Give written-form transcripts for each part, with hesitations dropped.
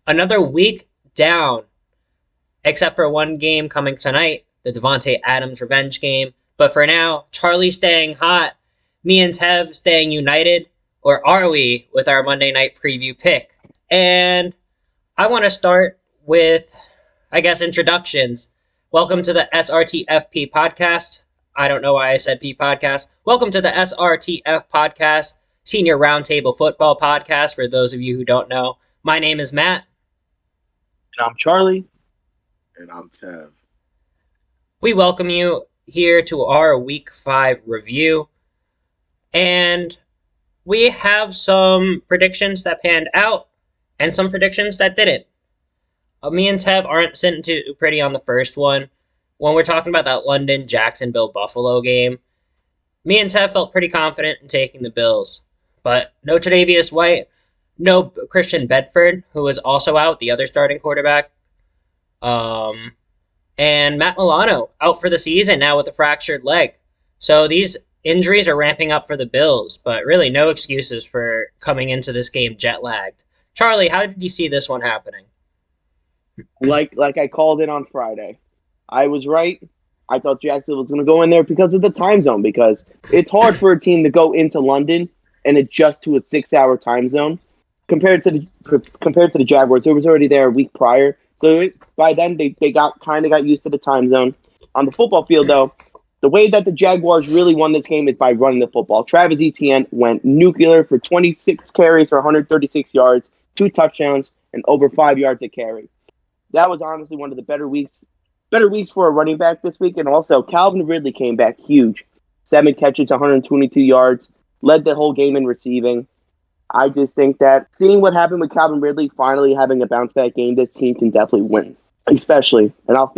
Another week down, except for one game coming tonight, the Devontae Adams revenge game. But for now, Charlie staying hot, me and Tev staying united, or are we, with our Monday night preview pick? And I want to start with, I guess, introductions. Welcome to the SRTFP podcast. I don't know why I said P podcast. Welcome to the SRTF podcast, Senior Roundtable Football podcast, for those of you who don't know. My name is Matt. And I'm Charlie. And I'm Thev. We welcome you here to our Week 5 review. And we have some predictions that panned out and some predictions that didn't. Me and Tev aren't sitting too pretty on the first one. When we're talking about that London, Jacksonville, Buffalo game, me and Tev felt pretty confident in taking the Bills. But no Tre'Davious White, no Christian Bedford, who was also out, the other starting quarterback. And Matt Milano out for the season now with a fractured leg. So these injuries are ramping up for the Bills, but really no excuses for coming into this game jet lagged. Charlie, how did you see this one happening? Like I called it on Friday. I was right. I thought Jacksonville was going to go in there because of the time zone, because it's hard for a team to go into London and adjust to a 6-hour time zone compared to the Jaguars. It was already there a week prior. So by then, they got used to the time zone. On the football field, though, the way that the Jaguars really won this game is by running the football. Travis Etienne went nuclear for 26 carries for 136 yards, 2 touchdowns, and over 5 yards a carry. That was honestly one of the better weeks for a running back this week. And also, Calvin Ridley came back huge. 7 catches, 122 yards, led the whole game in receiving. I just think that seeing what happened with Calvin Ridley finally having a bounce-back game, this team can definitely win, especially. And I'll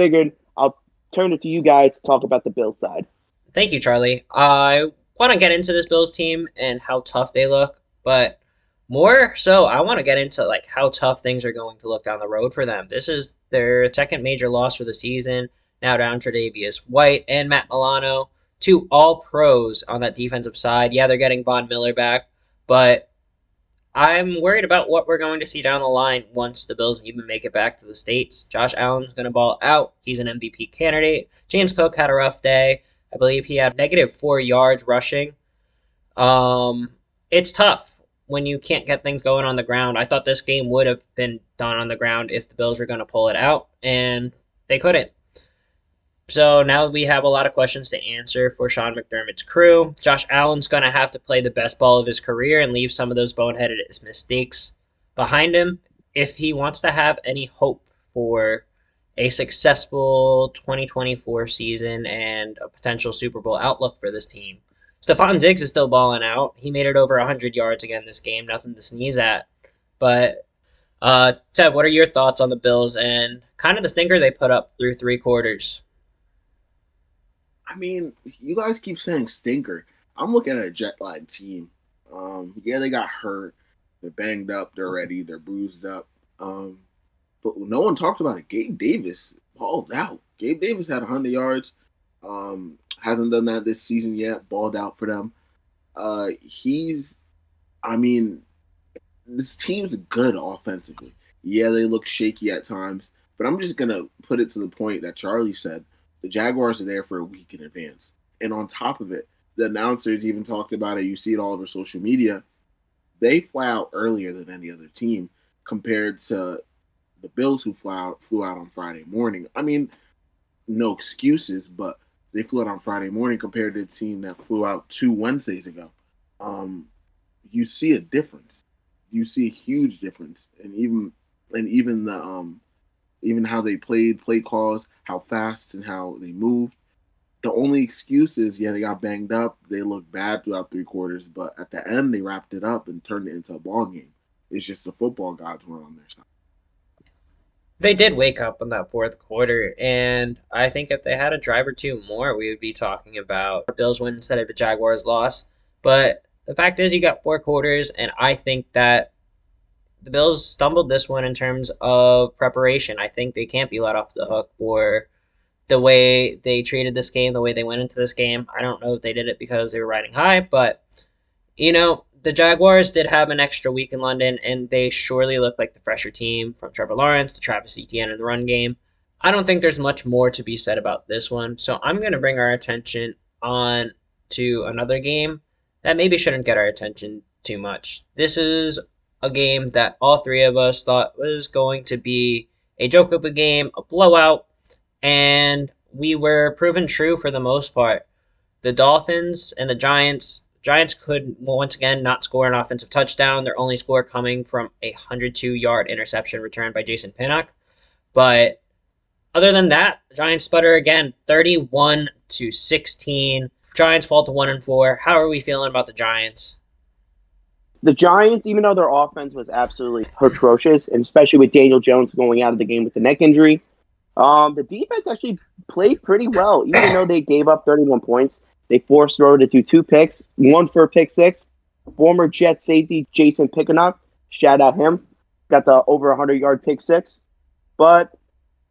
turn it to you guys to talk about the Bills side. Thank you, Charlie. I want to get into this Bills team and how tough they look, but more so, I want to get into how tough things are going to look down the road for them. This is their second major loss for the season, now down Tre'Davious White and Matt Milano, 2 all-pros on that defensive side. Yeah, they're getting Von Miller back, but I'm worried about what we're going to see down the line once the Bills even make it back to the States. Josh Allen's going to ball out. He's an MVP candidate. James Cook had a rough day. I believe he had -4 yards rushing. It's tough when you can't get things going on the ground. I thought this game would have been done on the ground if the Bills were going to pull it out, and they couldn't. So now we have a lot of questions to answer for Sean McDermott's crew. Josh Allen's going to have to play the best ball of his career and leave some of those boneheaded mistakes behind him if he wants to have any hope for a successful 2024 season and a potential Super Bowl outlook for this team. Stephon Diggs is still balling out. He made it over 100 yards again this game. Nothing to sneeze at. But, Ted, what are your thoughts on the Bills and kind of the stinker they put up through 3 quarters? I mean, you guys keep saying stinker. I'm looking at a jet lag team. Yeah, they got hurt. They're banged up. They're ready. They're bruised up. But no one talked about it. Gabe Davis balled out. Gabe Davis had 100 yards. Hasn't done that this season yet. Balled out for them. This team's good offensively. Yeah, they look shaky at times. But I'm just going to put it to the point that Charlie said. The Jaguars are there for a week in advance. And on top of it, the announcers even talked about it. You see it all over social media. They fly out earlier than any other team compared to the Bills who flew out on Friday morning. I mean, no excuses, but they flew out on Friday morning compared to the team that flew out 2 Wednesdays ago. You see a difference. You see a huge difference. And even how they played, play calls, how fast and how they moved. The only excuse is, they got banged up. They looked bad throughout 3 quarters, but at the end, they wrapped it up and turned it into a ball game. It's just the football gods were on their side. They did wake up in that 4th quarter, and I think if they had a drive or 2 more, we would be talking about a Bills win instead of a Jaguars loss. But the fact is, you got 4 quarters, and I think that the Bills stumbled this one in terms of preparation. I think they can't be let off the hook for the way they treated this game, the way they went into this game. I don't know if they did it because they were riding high, but, the the Jaguars did have an extra week in London, and they surely look like the fresher team from Trevor Lawrence to Travis Etienne in the run game. I don't think there's much more to be said about this one, so I'm going to bring our attention on to another game that maybe shouldn't get our attention too much. This is a game that all three of us thought was going to be a joke of a game, a blowout, and we were proven true for the most part. The Dolphins and the Giants could once again not score an offensive touchdown. Their only score coming from a 102-yard interception return by Jason Pinnock. But other than that, the Giants sputter again, 31-16. Giants fall to 1-4. How are we feeling about the Giants? The Giants, even though their offense was absolutely atrocious, and especially with Daniel Jones going out of the game with the neck injury, the defense actually played pretty well. Even though they gave up 31 points, they forced Rowe to do 2 picks, one for a pick 6. Former Jet safety Jason Pickett, shout out him, got the over 100-yard pick 6. But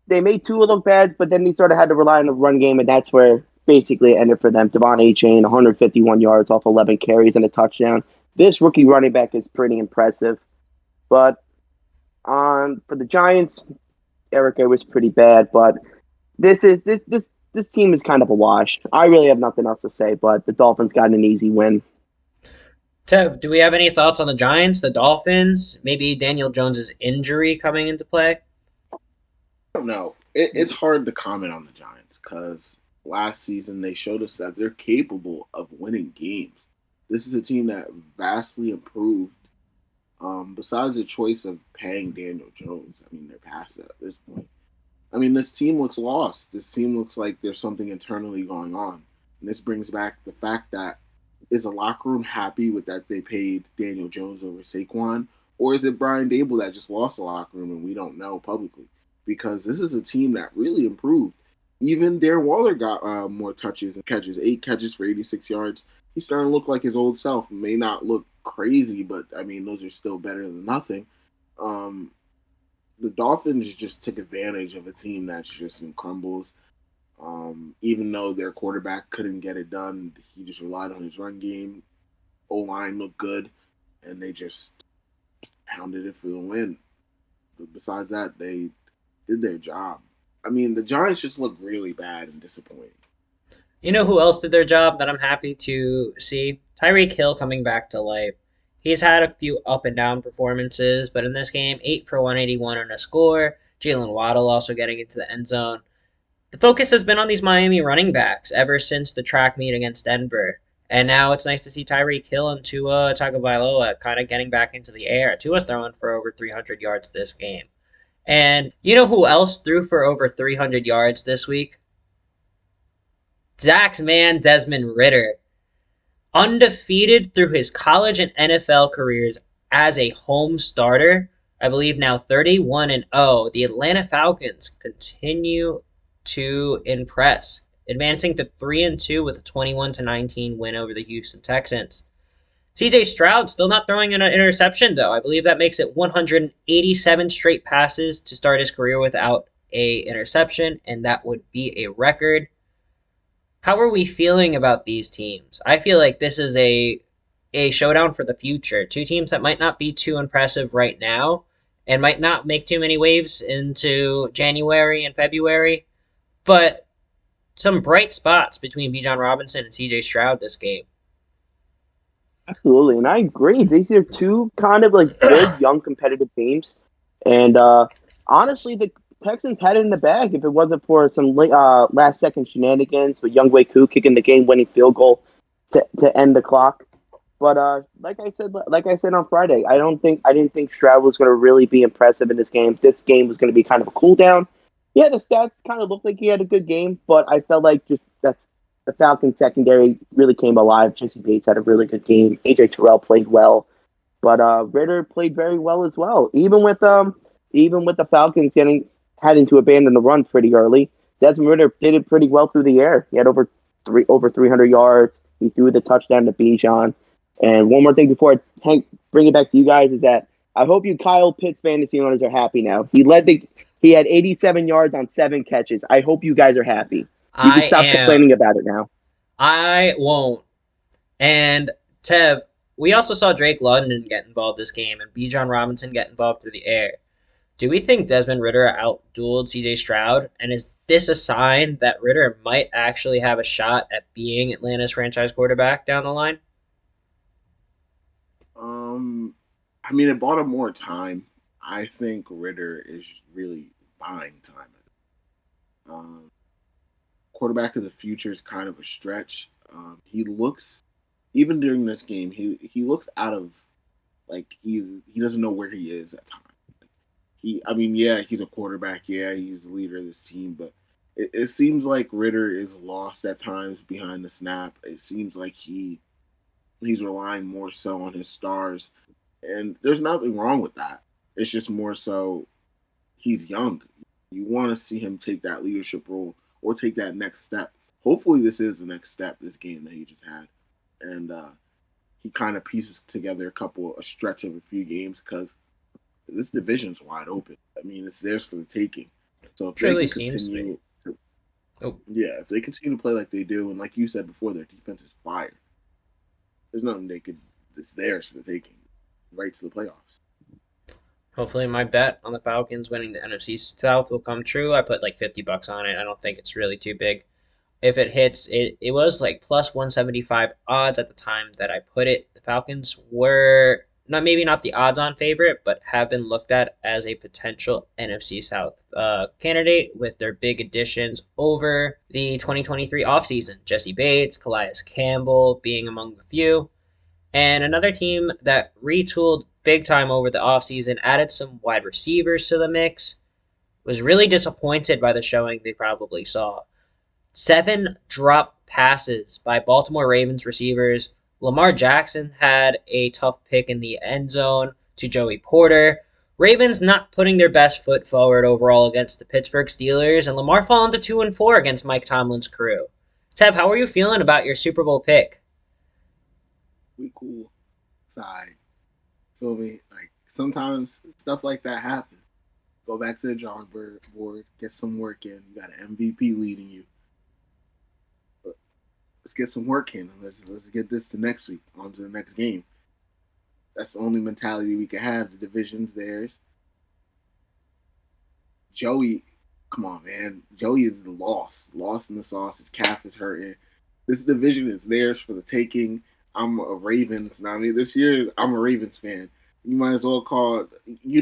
they made Tua look bad, but then they sort of had to rely on the run game, and that's where basically it ended for them. Devon Achane, 151 yards off 11 carries and a touchdown. This rookie running back is pretty impressive. But for the Giants, Erica was pretty bad, but this team is kind of a wash. I really have nothing else to say, but the Dolphins got an easy win. Tev, do we have any thoughts on the Giants, the Dolphins, maybe Daniel Jones' injury coming into play? I don't know. It's hard to comment on the Giants because last season they showed us that they're capable of winning games. This is a team that vastly improved. Besides the choice of paying Daniel Jones, I mean, they're past that at this point. I mean, this team looks lost. This team looks like there's something internally going on. And this brings back the fact that is the locker room happy with that they paid Daniel Jones over Saquon? Or is it Brian Dable that just lost the locker room and we don't know publicly? Because this is a team that really improved. Even Darren Waller got more touches and catches, 8 catches for 86 yards. He's starting to look like his old self. It may not look crazy, but, I mean, those are still better than nothing. The Dolphins just took advantage of a team that's just in crumbles. Even though their quarterback couldn't get it done, he just relied on his run game. O-line looked good, and they just pounded it for the win. But besides that, they did their job. I mean, the Giants just look really bad and disappointing. You know who else did their job that I'm happy to see? Tyreek Hill coming back to life. He's had a few up and down performances, but in this game, 8 for 181 and a score. Jalen Waddle also getting into the end zone. The focus has been on these Miami running backs ever since the track meet against Denver. And now it's nice to see Tyreek Hill and Tua Tagovailoa kind of getting back into the air. Tua's throwing for over 300 yards this game. And you know who else threw for over 300 yards this week? Zach's man, Desmond Ridder. Undefeated through his college and NFL careers as a home starter. I believe now 31-0. The Atlanta Falcons continue to impress, advancing to 3-2 with a 21-19 win over the Houston Texans. CJ Stroud still not throwing an interception, though. I believe that makes it 187 straight passes to start his career without a interception, and that would be a record. How are we feeling about these teams? I feel like this is a showdown for the future. Two teams that might not be too impressive right now and might not make too many waves into January and February, but some bright spots between Bijan Robinson and CJ Stroud this game. Absolutely, and I agree. These are two kind of like good, young, competitive teams. And honestly, the Texans had it in the bag if it wasn't for some last-second shenanigans with Younghoe Koo kicking the game-winning field goal to end the clock. But like I said on Friday, I didn't think Stroud was going to really be impressive in this game. This game was going to be kind of a cool down. Yeah, the stats kind of looked like he had a good game, but I felt like the Falcons secondary really came alive. Jesse Bates had a really good game. AJ Terrell played well, but Ridder played very well as well. Even with the Falcons having to abandon the run pretty early, Desmond Ridder did it pretty well through the air. He had over 300 yards. He threw the touchdown to Bijan. And one more thing before I bring it back to you guys is that I hope you Kyle Pitts fantasy owners are happy now. He had 87 yards on 7 catches. I hope you guys are happy. You can stop complaining about it now. I won't. And Tev, we also saw Drake London get involved this game and Bijan Robinson get involved through the air. Do we think Desmond Ridder outdueled CJ Stroud? And is this a sign that Ridder might actually have a shot at being Atlanta's franchise quarterback down the line? I mean, it bought him more time. I think Ridder is really buying time. Quarterback of the future is kind of a stretch. He looks, even during this game, he looks out of, like, he doesn't know where he is at times. He's a quarterback. Yeah, he's the leader of this team, but it seems like Ridder is lost at times behind the snap. It seems like he's relying more so on his stars, and there's nothing wrong with that. It's just more so he's young. You want to see him take that leadership role or take that next step. Hopefully this is the next step, this game that he just had. And he kind of pieces together a stretch of a few games because this division's wide open. I mean, it's theirs for the taking. So if they can continue if they continue to play like they do, and like you said before, their defense is fire. There's nothing it's theirs for the taking. Right to the playoffs. Hopefully my bet on the Falcons winning the NFC South will come true. I put like $50 on it. I don't think it's really too big. If it hits, it was like plus 175 odds at the time that I put it. The Falcons were maybe not the odds-on favorite, but have been looked at as a potential NFC South candidate with their big additions over the 2023 offseason. Jesse Bates, Calais Campbell being among the few. And another team that retooled big time over the offseason, added some wide receivers to the mix, was really disappointed by the showing they probably saw. 7 drop passes by Baltimore Ravens receivers. Lamar Jackson had a tough pick in the end zone to Joey Porter. Ravens not putting their best foot forward overall against the Pittsburgh Steelers, and Lamar falling to 2-4 against Mike Tomlin's crew. Tev, how are you feeling about your Super Bowl pick? We cool. Side. Feel me? Like, sometimes stuff like that happens. Go back to the drawing board, get some work in. You got an MVP leading you. But let's get some work in. Let's get this to next week, on to the next game. That's the only mentality we can have. The division's theirs. Joey, come on, man. Joey is lost in the sauce. His calf is hurting. This division is theirs for the taking. I'm a Ravens. I mean, this year I'm a Ravens fan. You might as well call. You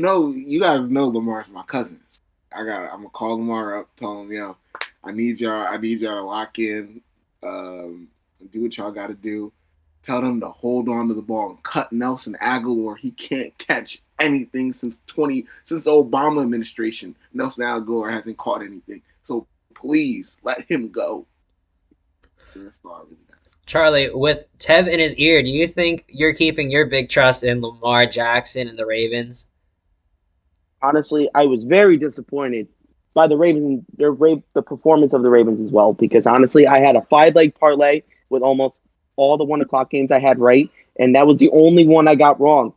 guys know Lamar's my cousin. I'm gonna call Lamar up, tell him, yo, I need y'all to lock in, do what y'all got to do. Tell them to hold on to the ball and cut Nelson Aguilar. He can't catch anything since the Obama administration. Nelson Aguilar hasn't caught anything. So please let him go. That's all I really got. Charlie, with Tev in his ear, do you think you're keeping your big trust in Lamar Jackson and the Ravens? Honestly, I was very disappointed by the Ravens, the performance of the Ravens as well, because honestly, I had a 5-leg parlay with almost all the 1 o'clock games I had right, and that was the only one I got wrong.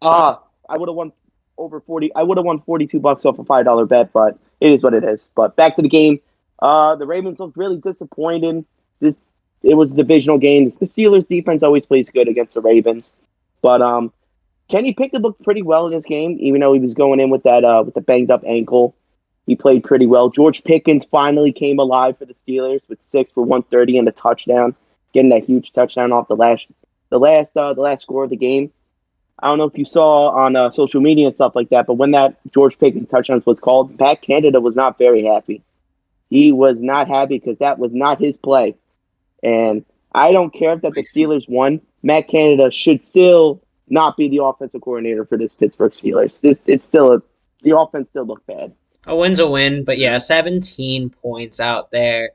I would have won over 40. I would have won $42 off a $5 bet, but it is what it is. But back to the game, the Ravens looked really disappointed. It was a divisional game. The Steelers' defense always plays good against the Ravens, but Kenny Pickett looked pretty well in this game, even though he was going in with the banged up ankle. He played pretty well. George Pickens finally came alive for the Steelers with 6 for 130 and a touchdown, getting that huge touchdown off the last score of the game. I don't know if you saw on social media and stuff like that, but when that George Pickens touchdown was called, Matt Canada was not very happy. He was not happy because that was not his play. And I don't care if the Steelers won. Matt Canada should still not be the offensive coordinator for this Pittsburgh Steelers. The offense still looked bad. A win's a win, but yeah, 17 points out there.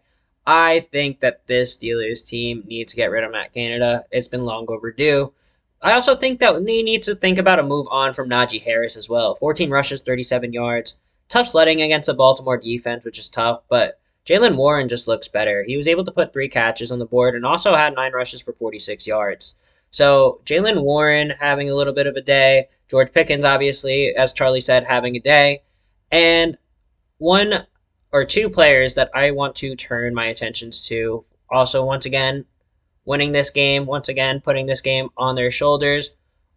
I think that this Steelers team needs to get rid of Matt Canada. It's been long overdue. I also think that they need to think about a move on from Najee Harris as well. 14 rushes, 37 yards. Tough sledding against a Baltimore defense, which is tough, but Jaylen Warren just looks better. He was able to put 3 catches on the board and also had 9 rushes for 46 yards. So Jaylen Warren having a little bit of a day. George Pickens, obviously, as Charlie said, having a day. And 1 or 2 players that I want to turn my attentions to. Also, once again, winning this game, once again, putting this game on their shoulders,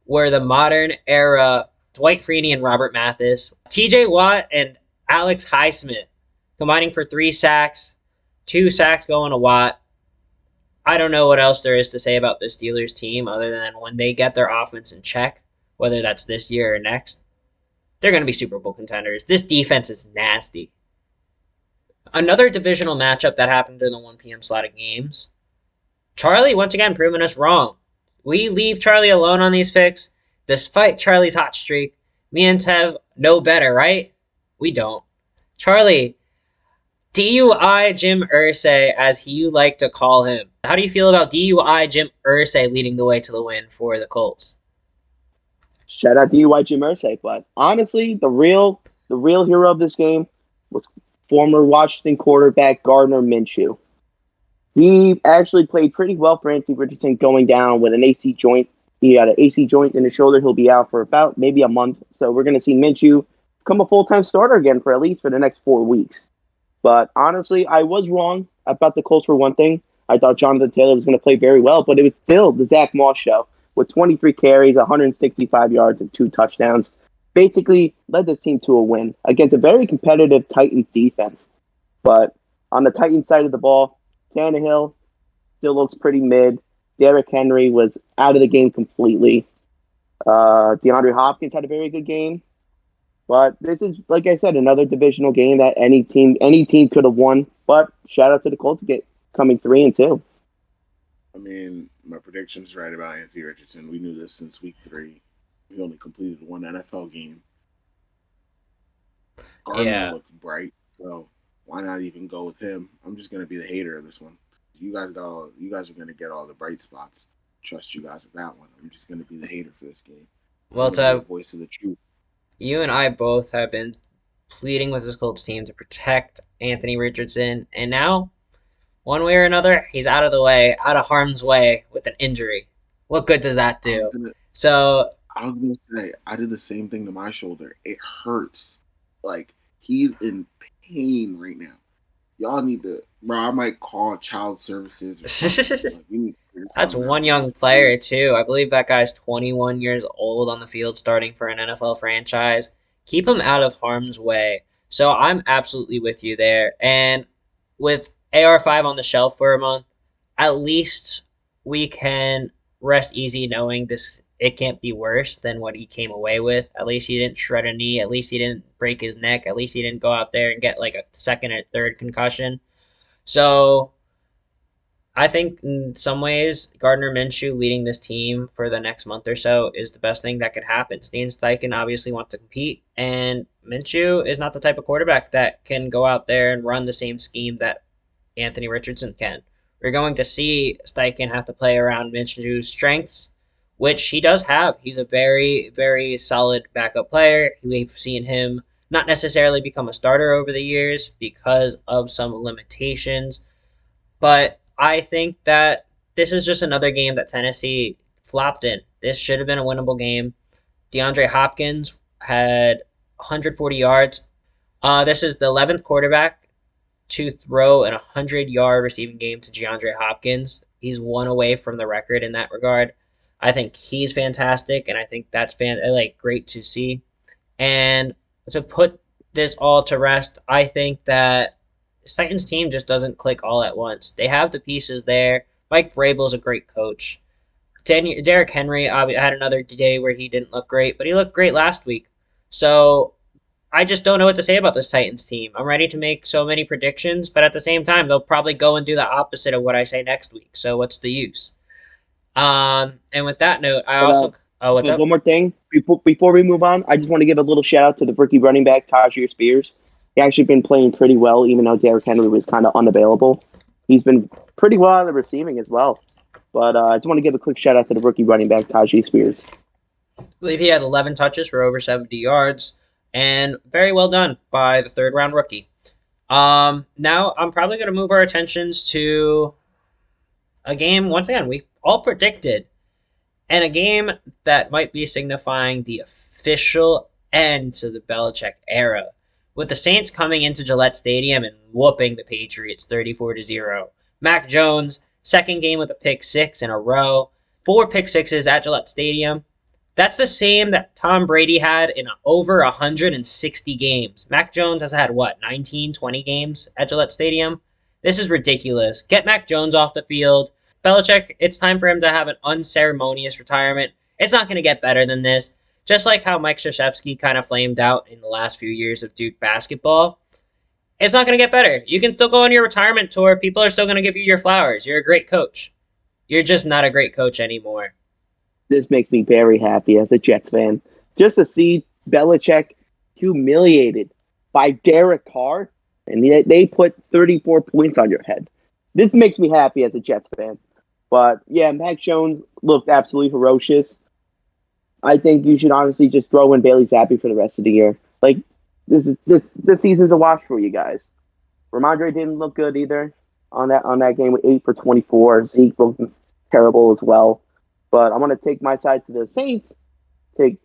were the modern era Dwight Freeney and Robert Mathis, TJ Watt and Alex Highsmith, combining for 3 sacks, 2 sacks going to Watt. I don't know what else there is to say about the Steelers team other than when they get their offense in check, whether that's this year or next, they're going to be Super Bowl contenders. This defense is nasty. Another divisional matchup that happened during the 1 p.m. slot of games. Charlie, once again, proving us wrong. We leave Charlie alone on these picks, despite Charlie's hot streak. Me and Tev know better, right? We don't. Charlie, DUI Jim Irsay, as you like to call him. How do you feel about DUI Jim Irsay leading the way to the win for the Colts? Shout out DUI Jim Irsay, but honestly, the real hero of this game was former Washington quarterback Gardner Minshew. He actually played pretty well for Anthony Richardson going down with an AC joint. He had an AC joint in his shoulder. He'll be out for about maybe a month. So we're going to see Minshew become a full-time starter again for at least for the next 4 weeks. But honestly, I was wrong about the Colts for one thing. I thought Jonathan Taylor was going to play very well, but it was still the Zach Moss show with 23 carries, 165 yards, and 2 touchdowns. Basically led this team to a win against a very competitive Titans defense. But on the Titans side of the ball, Tannehill still looks pretty mid. Derrick Henry was out of the game completely. DeAndre Hopkins had a very good game. But this is, like I said, another divisional game that any team could have won. But shout out to the Colts coming 3-2. I mean, my prediction's right about Anthony Richardson. We knew this since week 3. He only completed 1 NFL game. Gardner looks bright, so why not even go with him? I'm just gonna be the hater of this one. You guys are gonna get all the bright spots. Trust you guys with that one. I'm just gonna be the hater for this game. Well, Tev, voice of the truth. You and I both have been pleading with this Colts team to protect Anthony Richardson, and now, one way or another, he's out of the way, out of harm's way with an injury. What good does that do? I was gonna say, I did the same thing to my shoulder. It hurts. Like, he's in pain right now. Y'all need to, bro. I might call child services. Or something. That's one young player too. I believe that guy's 21 years old on the field, starting for an NFL franchise. Keep him out of harm's way. So I'm absolutely with you there. And with AR5 on the shelf for a month, at least we can rest easy knowing it can't be worse than what he came away with. At least he didn't shred a knee. At least he didn't break his neck. At least he didn't go out there and get like a second or third concussion. So I think in some ways, Gardner Minshew leading this team for the next month or so is the best thing that could happen. Steen Steichen obviously wants to compete, and Minshew is not the type of quarterback that can go out there and run the same scheme that Anthony Richardson can. We're going to see Steichen have to play around Minshew's strengths, which he does have. He's a very, very solid backup player. We've seen him not necessarily become a starter over the years because of some limitations, but I think that this is just another game that Tennessee flopped in. This should have been a winnable game. DeAndre Hopkins had 140 yards. This is the 11th quarterback to throw an 100-yard receiving game to DeAndre Hopkins. He's one away from the record in that regard. I think he's fantastic, and I think that's great to see. And to put this all to rest, I think that Titans team just doesn't click all at once. They have the pieces there. Mike Vrabel's a great coach. Derrick Henry had another day where he didn't look great, but he looked great last week. So I just don't know what to say about this Titans team. I'm ready to make so many predictions, but at the same time, they'll probably go and do the opposite of what I say next week. So what's the use? And with that note, what's up? One more thing before we move on, I just want to give a little shout out to the rookie running back Tajir Spears. He actually been playing pretty well, even though Derrick Henry was kind of unavailable. He's been pretty well on the receiving as well. But I just want to give a quick shout out to the rookie running back Tajir Spears. I believe he had 11 touches for over 70 yards, and very well done by the third-round rookie. Now I'm probably going to move our attentions to a game, once again, we all predicted, and a game that might be signifying the official end to the Belichick era, with the Saints coming into Gillette Stadium and whooping the Patriots 34-0. Mac Jones, second game with a pick six in a row, 4 pick sixes at Gillette Stadium. That's the same that Tom Brady had in over 160 games. Mac Jones has had, 19, 20 games at Gillette Stadium? This is ridiculous. Get Mac Jones off the field. Belichick, it's time for him to have an unceremonious retirement. It's not going to get better than this. Just like how Mike Krzyzewski kind of flamed out in the last few years of Duke basketball. It's not going to get better. You can still go on your retirement tour. People are still going to give you your flowers. You're a great coach. You're just not a great coach anymore. This makes me very happy as a Jets fan. Just to see Belichick humiliated by Derek Carr, and they put 34 points on your head. This makes me happy as a Jets fan. But, yeah, Mac Jones looked absolutely ferocious. I think you should honestly just throw in Bailey Zappi for the rest of the year. Like, this season's a wash for you guys. Ramondre didn't look good either on that game with 8 for 24. Zeke looked terrible as well. But I'm going to take my side to the Saints, take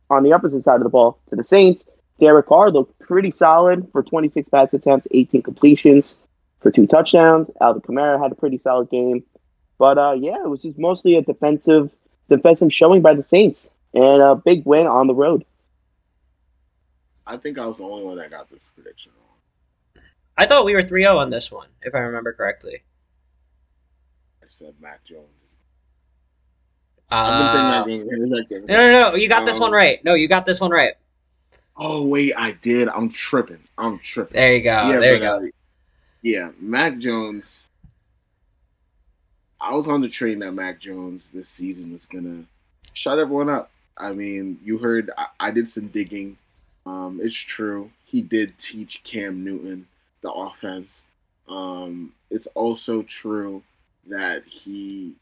on the opposite side of the ball to the Saints. Derek Carr looked pretty solid for 26 pass attempts, 18 completions for 2 touchdowns. Alvin Kamara had a pretty solid game. But, it was just mostly a defensive showing by the Saints and a big win on the road. I think I was the only one that got this prediction wrong. I thought we were 3-0 on this one, if I remember correctly. I said Mac Jones. I've been saying Mac Jones. No. You got this one right. No, you got this one right. Oh, wait, I did. I'm tripping. There you go. Yeah, there you go. Yeah, Mac Jones. I was on the train that Mac Jones this season was going to shut everyone up. I mean, you heard I did some digging. It's true. He did teach Cam Newton the offense. It's also true that he's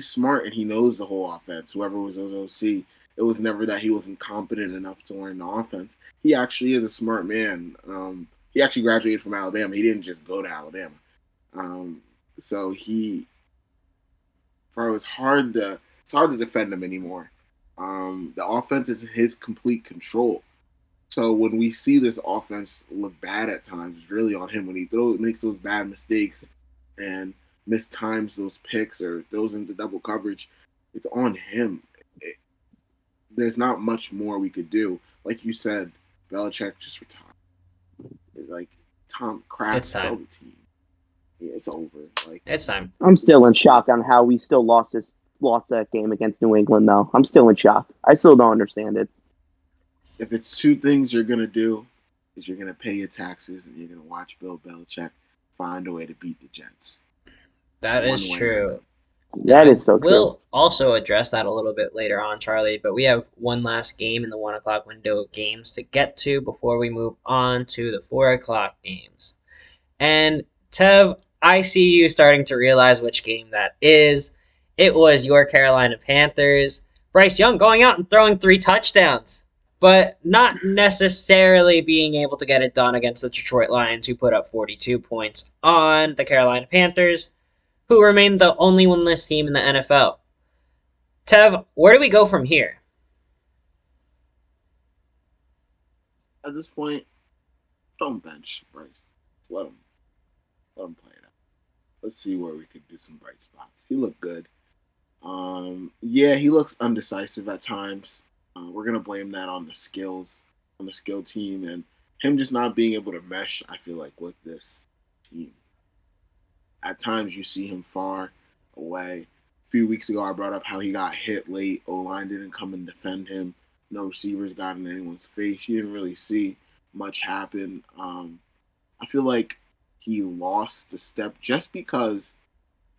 smart and he knows the whole offense. Whoever was his OC, it was never that he wasn't competent enough to learn the offense. He actually is a smart man. He actually graduated from Alabama. He didn't just go to Alabama. So it's hard to defend him anymore. The offense is his complete control. So when we see this offense look bad at times, it's really on him when he makes those bad mistakes and mistimes those picks or throws into double coverage. It's on him. There's not much more we could do. Like you said, Belichick just retired. Like Tom Kraft sell the team. Yeah, it's over. Like it's time. I'm still in shock on how we still lost that game against New England, though. I'm still in shock. I still don't understand it. If it's 2 things you're going to do, is you're going to pay your taxes and you're going to watch Bill Belichick find a way to beat the Jets. That is true. That is so true. We'll also address that a little bit later on, Charlie, but we have one last game in the 1 o'clock window of games to get to before we move on to the 4 o'clock games. And Tev, I see you starting to realize which game that is. It was your Carolina Panthers. Bryce Young going out and throwing 3 touchdowns, but not necessarily being able to get it done against the Detroit Lions, who put up 42 points on the Carolina Panthers, who remain the only winless team in the NFL. Tev, where do we go from here? At this point, don't bench Bryce. Let him play it out. Let's see where we could do some bright spots. He looked good. He looks undecisive at times. We're going to blame that on the skill team and him just not being able to mesh, I feel like, with this team. At times you see him far away. A few weeks ago I brought up how he got hit late. O-line didn't come and defend him. No receivers got in anyone's face. You didn't really see much happen. I feel like he lost the step just because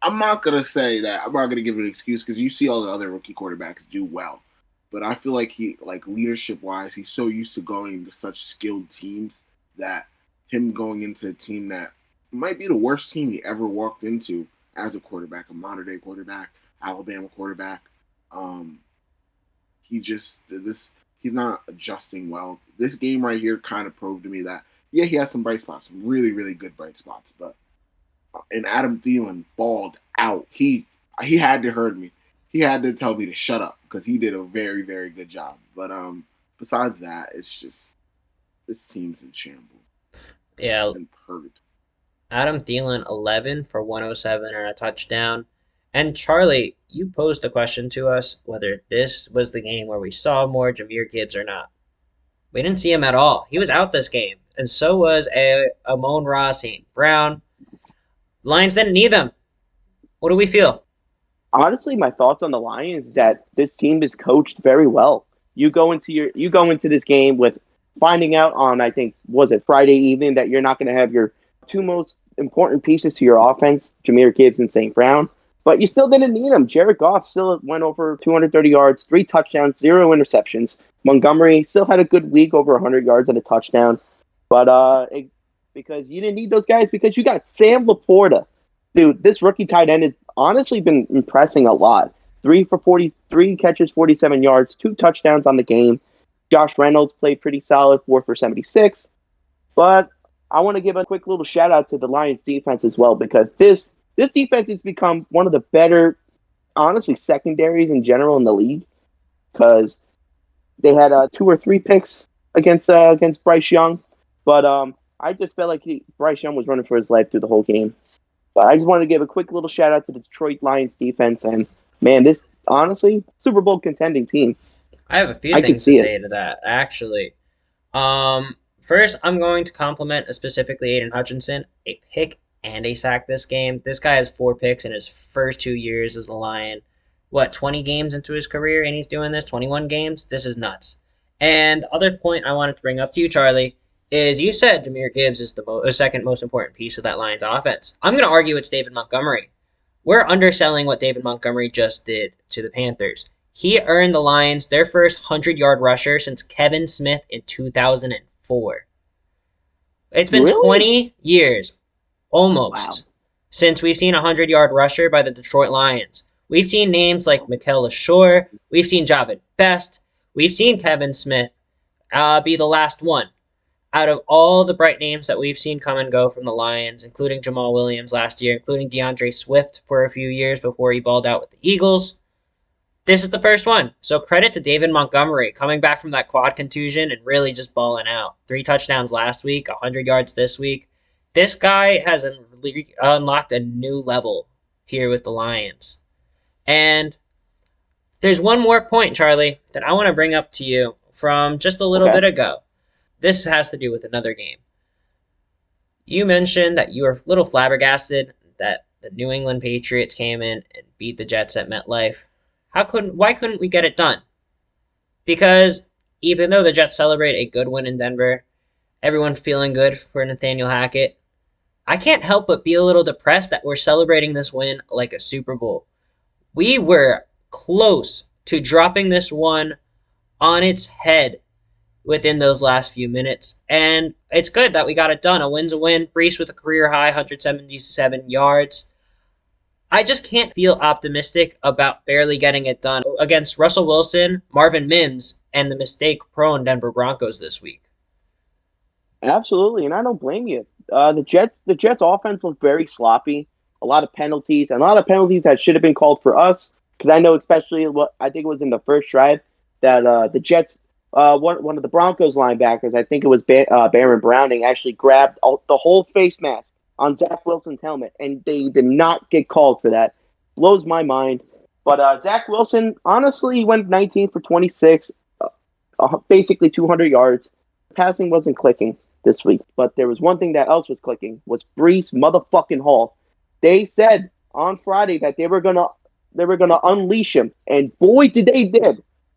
I'm not going to give an excuse because you see all the other rookie quarterbacks do well. But I feel like leadership-wise, he's so used to going to such skilled teams that him going into a team that might be the worst team he ever walked into as a quarterback, a modern-day quarterback, Alabama quarterback, he's not adjusting well. This game right here kind of proved to me that, yeah, he has some bright spots, some really, really good bright spots, but and Adam Thielen balled out. He had to hurt me. He had to tell me to shut up because he did a very, very good job. But besides that, it's just this team's in shambles. Yeah. In purgatory. Adam Thielen, 11 for 107 and a touchdown. And Charlie, you posed a question to us whether this was the game where we saw more Jahmyr Gibbs or not. We didn't see him at all. He was out this game, and so was Amon-Ra St. Brown. Lions didn't need them. What do we feel? Honestly, my thoughts on the Lions is that this team is coached very well. You go into this game with finding out on, I think, was it Friday evening, that you're not going to have your two most important pieces to your offense, Jahmyr Gibbs and St. Brown, but you still didn't need them. Jared Goff still went over 230 yards, 3 touchdowns, 0 interceptions. Montgomery still had a good week, over 100 yards and a touchdown. But because you didn't need those guys, because you got Sam Laporta. Dude, this rookie tight end has honestly been impressing a lot. 3 for 43 catches, 47 yards, 2 touchdowns on the game. Josh Reynolds played pretty solid, 4 for 76. But I want to give a quick little shout out to the Lions defense as well, because this defense has become one of the better, honestly, secondaries in general in the league, because they had 2 or 3 picks against Bryce Young. But I just felt like Bryce Young was running for his life through the whole game. But I just wanted to give a quick little shout out to the Detroit Lions defense, and man, this honestly Super Bowl contending team. I have a few things to say to that, actually. First, I'm going to compliment specifically Aiden Hutchinson, a pick and a sack this game. This guy has 4 picks in his first 2 years as a Lion. 20 games into his career, and he's doing this? 21 games? This is nuts. And the other point I wanted to bring up to you, Charlie, is you said Jahmyr Gibbs is the second most important piece of that Lions offense. I'm going to argue it's David Montgomery. We're underselling what David Montgomery just did to the Panthers. He earned the Lions their first 100-yard rusher since Kevin Smith in 2004. It's been 20 years, almost, since we've seen a 100-yard rusher by the Detroit Lions. We've seen names like Mikel LaShore. We've seen Javid Best. We've seen Kevin Smith be the last one. Out of all the bright names that we've seen come and go from the Lions, including Jamal Williams last year, including DeAndre Swift for a few years before he balled out with the Eagles, this is the first one. So credit to David Montgomery coming back from that quad contusion and really just balling out. 3 touchdowns last week, 100 yards this week. This guy has unlocked a new level here with the Lions. And there's one more point, Charlie, that I want to bring up to you from just a little bit ago. This has to do with another game. You mentioned that you were a little flabbergasted that the New England Patriots came in and beat the Jets at MetLife. Why couldn't we get it done? Because even though the Jets celebrate a good win in Denver, everyone feeling good for Nathaniel Hackett, I can't help but be a little depressed that we're celebrating this win like a Super Bowl. We were close to dropping this one on its head within those last few minutes. And it's good that we got it done. A win's a win. Brees with a career high, 177 yards. I just can't feel optimistic about barely getting it done against Russell Wilson, Marvin Mims, and the mistake-prone Denver Broncos this week. Absolutely, and I don't blame you. The Jets offense looked very sloppy. A lot of penalties, and a lot of penalties that should have been called for us. Because I know, especially what I think it was in the first drive, that the Jets, one of the Broncos linebackers, I think it was Baron Browning, actually grabbed the whole face mask on Zach Wilson's helmet, and they did not get called for that. Blows my mind. But Zach Wilson, honestly, went 19 for 26, basically 200 yards. Passing wasn't clicking this week, but there was one thing that else was clicking, was Brees motherfucking Hall. They said on Friday that they were gonna unleash him, and boy, did they!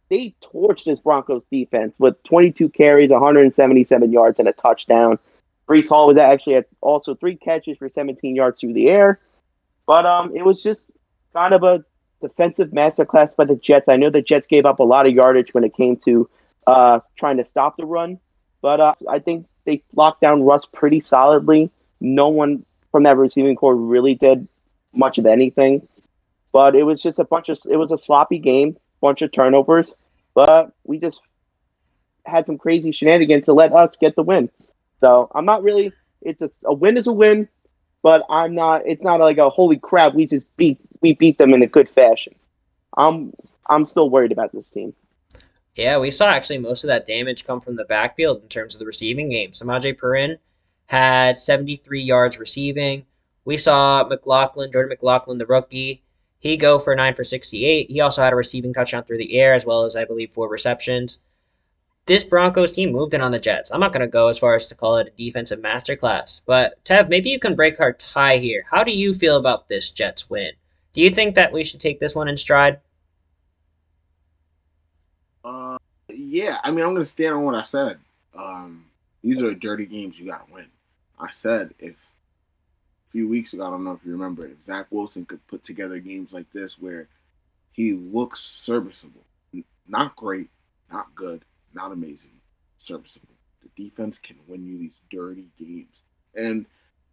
They torched this Broncos defense with 22 carries, 177 yards, and a touchdown. Brees Hall was actually at also 3 catches for 17 yards through the air. But it was just kind of a defensive masterclass by the Jets. I know the Jets gave up a lot of yardage when it came to trying to stop the run. But I think they locked down Russ pretty solidly. No one from that receiving core really did much of anything. But it was just it was a sloppy game, bunch of turnovers. But we just had some crazy shenanigans to let us get the win. So I'm not really. It's a win is a win, but I'm not. It's not like a holy crap. We beat them in a good fashion. I'm still worried about this team. Yeah, we saw actually most of that damage come from the backfield in terms of the receiving game. Samaje Perine had 73 yards receiving. We saw Jordan McLaughlin, the rookie, he go for 9 for 68. He also had a receiving touchdown through the air, as well as, I believe, 4 receptions. This Broncos team moved in on the Jets. I'm not going to go as far as to call it a defensive masterclass, but Tev, maybe you can break our tie here. How do you feel about this Jets win? Do you think that we should take this one in stride? Yeah, I mean, I'm going to stand on what I said. These are dirty games you got to win. I said if a few weeks ago, I don't know if you remember it, if Zach Wilson could put together games like this where he looks serviceable, not great, not good, not amazing, serviceable. The defense can win you these dirty games. And,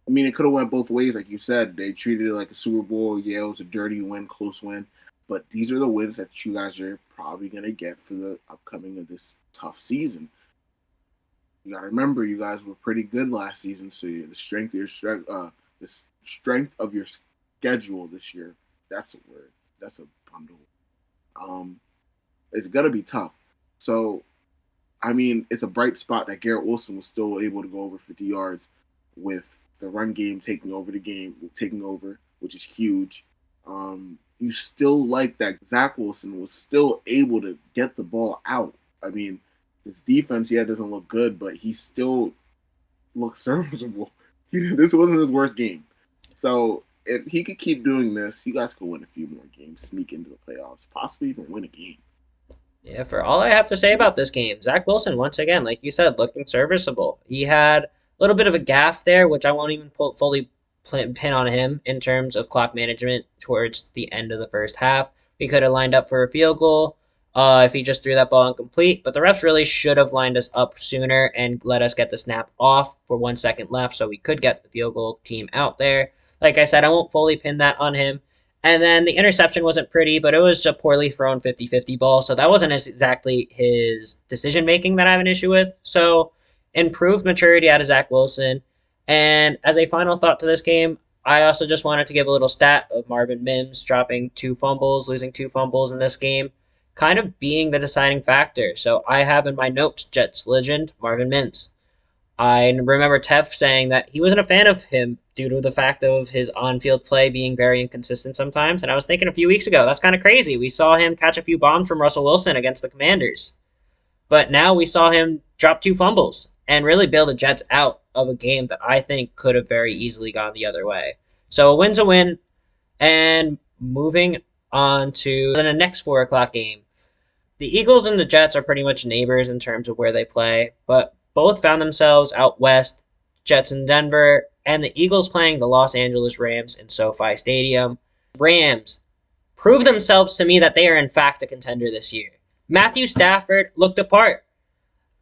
I mean, it could have went both ways. Like you said, they treated it like a Super Bowl. Yeah, it was a dirty win, close win. But these are the wins that you guys are probably going to get for the upcoming of this tough season. You got to remember, you guys were pretty good last season, so the strength of your schedule this year, that's a word. That's a bundle. It's going to be tough. So, I mean, it's a bright spot that Garrett Wilson was still able to go over 50 yards with the run game taking over, which is huge. You still like that Zach Wilson was still able to get the ball out. I mean, his defense, doesn't look good, but he still looks serviceable. This wasn't his worst game. So if he could keep doing this, you guys could win a few more games, sneak into the playoffs, possibly even win a game. Yeah, for all I have to say about this game, Zach Wilson, once again, like you said, looking serviceable. He had a little bit of a gaffe there, which I won't even fully pin on him in terms of clock management towards the end of the first half. We could have lined up for a field goal if he just threw that ball incomplete, but the refs really should have lined us up sooner and let us get the snap off for 1 second left so we could get the field goal team out there. Like I said, I won't fully pin that on him. And then the interception wasn't pretty, but it was a poorly thrown 50-50 ball, so that wasn't exactly his decision-making that I have an issue with. So, improved maturity out of Zach Wilson. And as a final thought to this game, I also just wanted to give a little stat of Marvin Mims dropping 2 fumbles, losing 2 fumbles in this game, kind of being the deciding factor. So I have in my notes Jets legend Marvin Mims. I remember Tev saying that he wasn't a fan of him due to the fact of his on-field play being very inconsistent sometimes. And I was thinking a few weeks ago, that's kind of crazy. We saw him catch a few bombs from Russell Wilson against the Commanders. But now we saw him drop 2 fumbles and really bail the Jets out of a game that I think could have very easily gone the other way. So a win's a win. And moving on to the next 4 o'clock game. The Eagles and the Jets are pretty much neighbors in terms of where they play, but both found themselves out west, Jets in Denver, and the Eagles playing the Los Angeles Rams in SoFi Stadium. Rams prove themselves to me that they are in fact a contender this year. Matthew Stafford looked the part.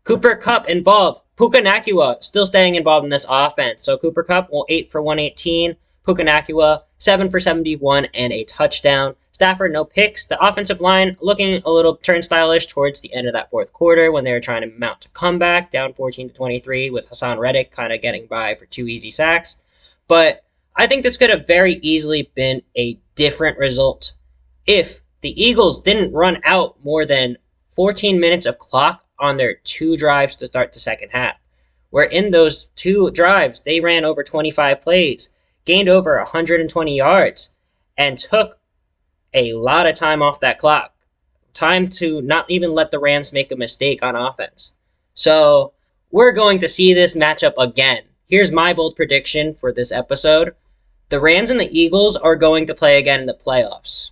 Cooper Kupp involved. Puka Nacua still staying involved in this offense. So Cooper Kupp, 8 for 118. Puka Nacua, 7 for 71 and a touchdown. Stafford, no picks. The offensive line looking a little turnstile-ish towards the end of that fourth quarter when they were trying to mount a comeback, down 14-23 with Hassan Reddick kind of getting by for 2 easy sacks. But I think this could have very easily been a different result if the Eagles didn't run out more than 14 minutes of clock on their 2 drives to start the second half, where in those 2 drives, they ran over 25 plays, gained over 120 yards, and took a lot of time off that clock. Time to not even let the Rams make a mistake on offense. So we're going to see this matchup again. Here's my bold prediction for this episode. The Rams and the Eagles are going to play again in the playoffs.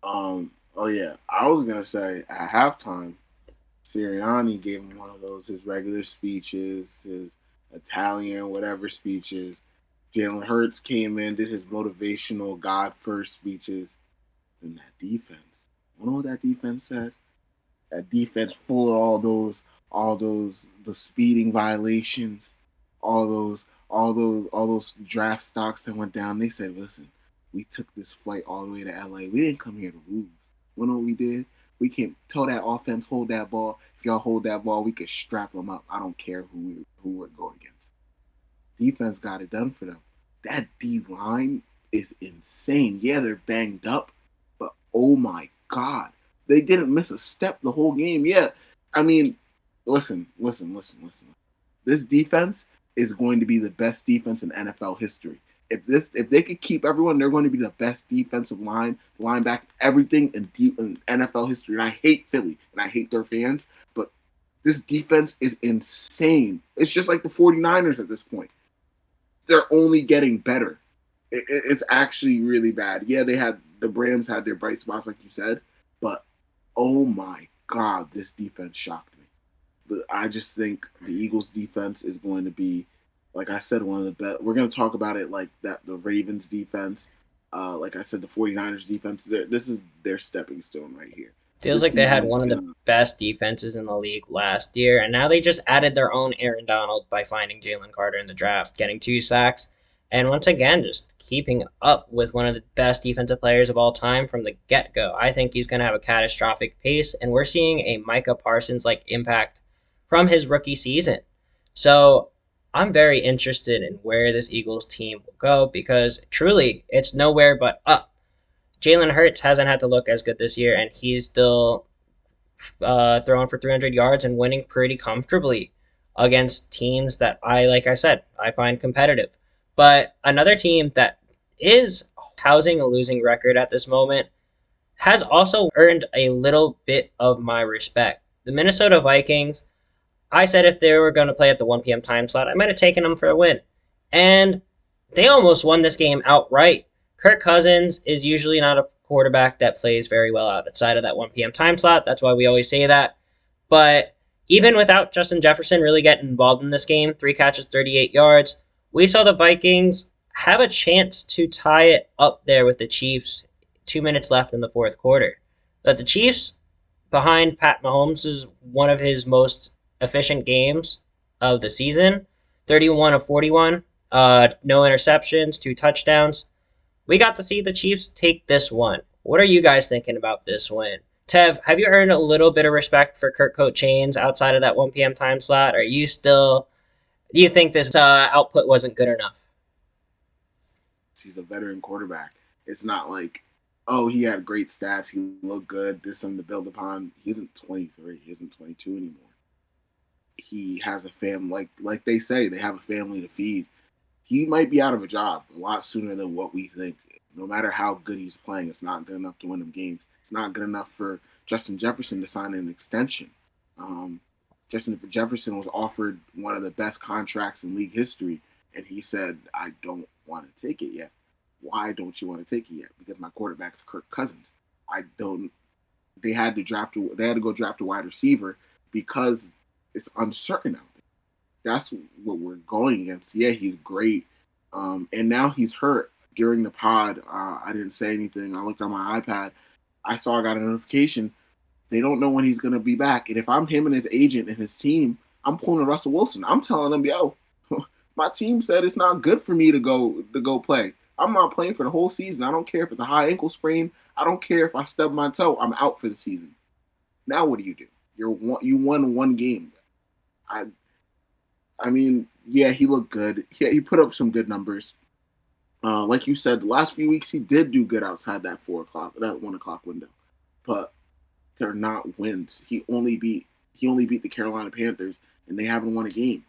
Oh yeah, I was gonna say at halftime, Sirianni gave him one of those his regular speeches, his Italian whatever speeches. Jalen Hurts came in, did his motivational God first speeches, and that defense. You know what that defense said? That defense full of all those the speeding violations, all those draft stocks that went down. They said, listen, we took this flight all the way to LA. We didn't come here to lose. You know what we did? We can tell that offense, hold that ball. If y'all hold that ball, we could strap them up. I don't care who we're going against. Defense got it done for them. That D-line is insane. Yeah, they're banged up, but oh my God. They didn't miss a step the whole game. Yeah, I mean, listen. This defense is going to be the best defense in NFL history. If they could keep everyone, they're going to be the best defensive linebacker, everything in NFL history. And I hate Philly and I hate their fans, but this defense is insane. It's just like the 49ers at this point. They're only getting better. It's actually really bad. Yeah, the Rams had their bright spots, like you said, but oh my God, this defense shocked me. But I just think the Eagles' defense is going to be, like I said, one of the best. We're going to talk about it like that. The Ravens' defense, like I said, the 49ers' defense. This is their stepping stone right here. Feels like they had one of the best defenses in the league last year, and now they just added their own Aaron Donald by finding Jalen Carter in the draft, getting 2 sacks, and once again, just keeping up with one of the best defensive players of all time from the get-go. I think he's going to have a catastrophic pace, and we're seeing a Micah Parsons-like impact from his rookie season. So I'm very interested in where this Eagles team will go because truly it's nowhere but up. Jalen Hurts hasn't had to look as good this year, and he's still throwing for 300 yards and winning pretty comfortably against teams that like I said, I find competitive. But another team that is housing a losing record at this moment has also earned a little bit of my respect. The Minnesota Vikings, I said if they were going to play at the 1 p.m. time slot, I might have taken them for a win. And they almost won this game outright. Kirk Cousins is usually not a quarterback that plays very well outside of that 1 p.m. time slot. That's why we always say that. But even without Justin Jefferson really getting involved in this game, 3 catches, 38 yards, we saw the Vikings have a chance to tie it up there with the Chiefs 2 minutes left in the fourth quarter. But the Chiefs, behind Pat Mahomes, is one of his most efficient games of the season. 31 of 41, no interceptions, 2 touchdowns. We got to see the Chiefs take this one. What are you guys thinking about this win? Tev, have you earned a little bit of respect for Kirk Cochains outside of that 1 p.m. time slot? Are you still... Do you think this output wasn't good enough? He's a veteran quarterback. It's not like, oh, he had great stats. He looked good. There's something to build upon. He isn't 23. He isn't 22 anymore. He has a family. Like they say, they have a family to feed. He might be out of a job a lot sooner than what we think. No matter how good he's playing, it's not good enough to win them games. It's not good enough for Justin Jefferson to sign an extension. Justin Jefferson was offered one of the best contracts in league history, and he said, I don't want to take it yet. Why don't you want to take it yet? Because my quarterback's Kirk Cousins. They had to go draft a wide receiver because it's uncertain out there. That's what we're going against. Yeah, he's great. And now he's hurt. During the pod, I didn't say anything. I looked on my iPad. I got a notification. They don't know when he's going to be back. And if I'm him and his agent and his team, I'm pulling Russell Wilson. I'm telling them, yo, my team said it's not good for me to go play. I'm not playing for the whole season. I don't care if it's a high ankle sprain. I don't care if I stub my toe. I'm out for the season. Now what do? You won one game. I mean, yeah, he looked good. Yeah, he put up some good numbers. Like you said, the last few weeks he did do good outside that 1 o'clock window. But they're not wins. He only beat the Carolina Panthers, and they haven't won a game.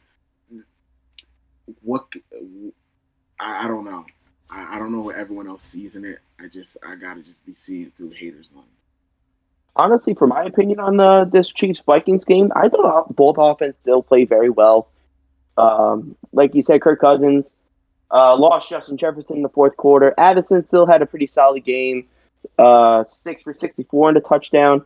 I don't know. I don't know what everyone else sees in it. I gotta just be seeing it through haters' lens. Honestly, for my opinion on this Chiefs-Vikings game, I thought both offense still played very well. Like you said, Kirk Cousins lost Justin Jefferson in the fourth quarter. Addison still had a pretty solid game, 6 for 64 and a touchdown.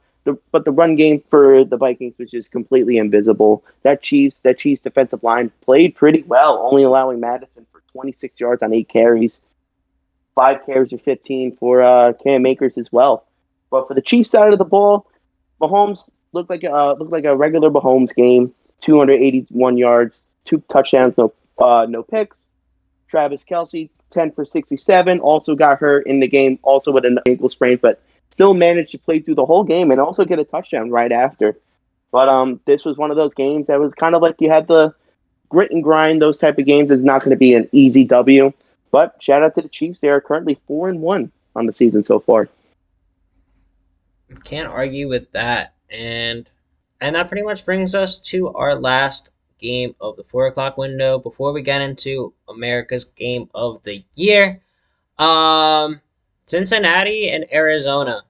But the run game for the Vikings was just completely invisible. That Chiefs defensive line played pretty well, only allowing Madison for 26 yards on 8 carries. 5 carries or 15 for Cam Akers as well. But for the Chiefs side of the ball, Mahomes looked like a regular Mahomes game. 281 yards, 2 touchdowns, no picks. Travis Kelce, 10 for 67, also got hurt in the game, also with an ankle sprain, but still managed to play through the whole game and also get a touchdown right after. But this was one of those games that was kind of like you had the grit and grind. Those type of games is not going to be an easy W. But shout out to the Chiefs. They are currently 4-1 on the season so far. Can't argue with that. And that pretty much brings us to our last game of the 4 o'clock window. Before we get into America's game of the year, Cincinnati and Arizona.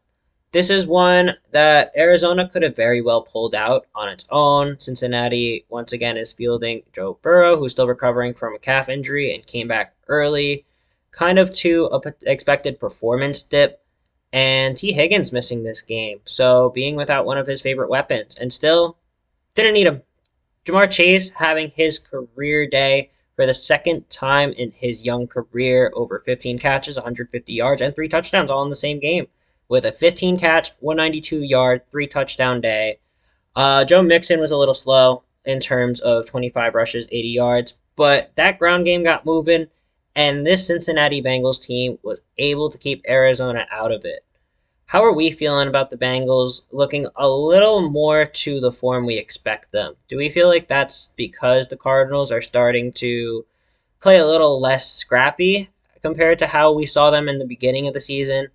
This is one that Arizona could have very well pulled out on its own. Cincinnati, once again, is fielding Joe Burrow, who's still recovering from a calf injury and came back early, kind of to a expected performance dip. And T. Higgins missing this game, so being without one of his favorite weapons, and still didn't need him. Jamar Chase having his career day for the second time in his young career, over 15 catches, 150 yards, and 3 touchdowns all in the same game, with a 15 catch, 192 yard, 3 touchdown day. Joe Mixon was a little slow in terms of 25 rushes, 80 yards, but that ground game got moving, and this Cincinnati Bengals team was able to keep Arizona out of it. How are we feeling about the Bengals looking a little more to the form we expect them? Do we feel like that's because the Cardinals are starting to play a little less scrappy compared to how we saw them in the beginning of the season?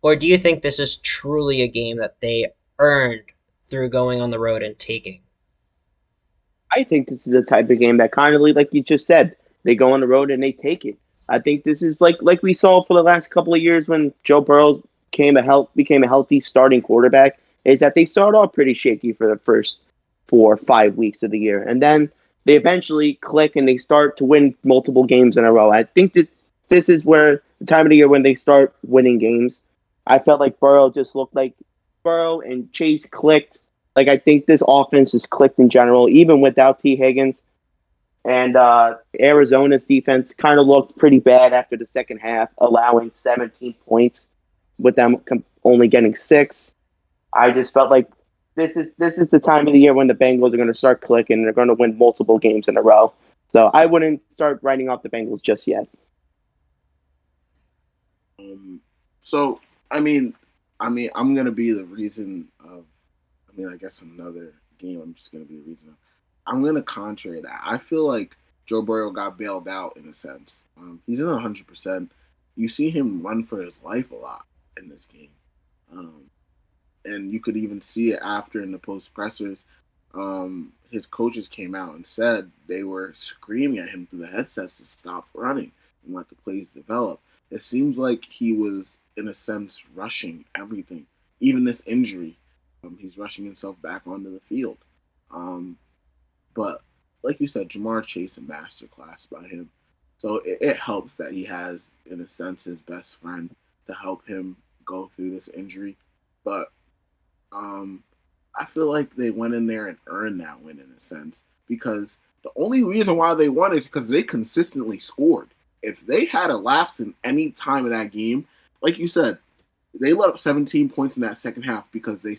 Or do you think this is truly a game that they earned through going on the road and taking? I think this is a type of game that kind of, like you just said, they go on the road and they take it. I think this is like we saw for the last couple of years when Joe Burrow became a healthy starting quarterback, is that they start off pretty shaky for the first 4 or 5 weeks of the year. And then they eventually click and they start to win multiple games in a row. I think that this is where the time of the year when they start winning games. I felt like Burrow just looked like Burrow and Chase clicked. Like, I think this offense just clicked in general, even without T. Higgins. And Arizona's defense kind of looked pretty bad after the second half, allowing 17 points with them only getting 6. I just felt like this is the time of the year when the Bengals are going to start clicking and they're going to win multiple games in a row. So I wouldn't start writing off the Bengals just yet. So I'm gonna be the reason of. I guess another game. I'm just gonna be the reason. I'm gonna contrary that. I feel like Joe Burrow got bailed out in a sense. He's in 100%. You see him run for his life a lot in this game, and you could even see it after in the post pressers. His coaches came out and said they were screaming at him through the headsets to stop running and let the plays develop. It seems like he was, in a sense, rushing everything, even this injury. He's rushing himself back onto the field. But like you said, Jamar Chase, a masterclass by him. So it helps that he has, in a sense, his best friend to help him go through this injury. But I feel like they went in there and earned that win in a sense, because the only reason why they won is because they consistently scored. If they had a lapse in any time of that game, like you said, they let up 17 points in that second half because they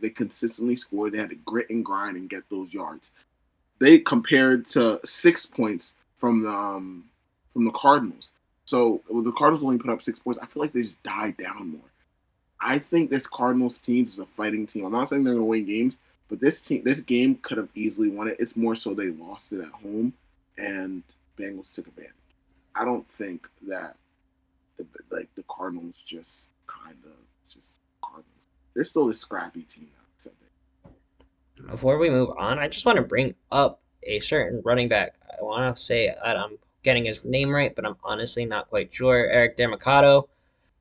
consistently scored. They had to grit and grind and get those yards. They compared to 6 points from the Cardinals. So the Cardinals only put up 6 points. I feel like they just died down more. I think this Cardinals team is a fighting team. I'm not saying they're going to win games, but this game could have easily won it. It's more so they lost it at home, and Bengals took advantage. I don't think that the Cardinals just Cardinals. They're still a scrappy team. Before we move on, I just want to bring up a certain running back. I want to say that I'm getting his name right, but I'm honestly not quite sure. Eric Demercado.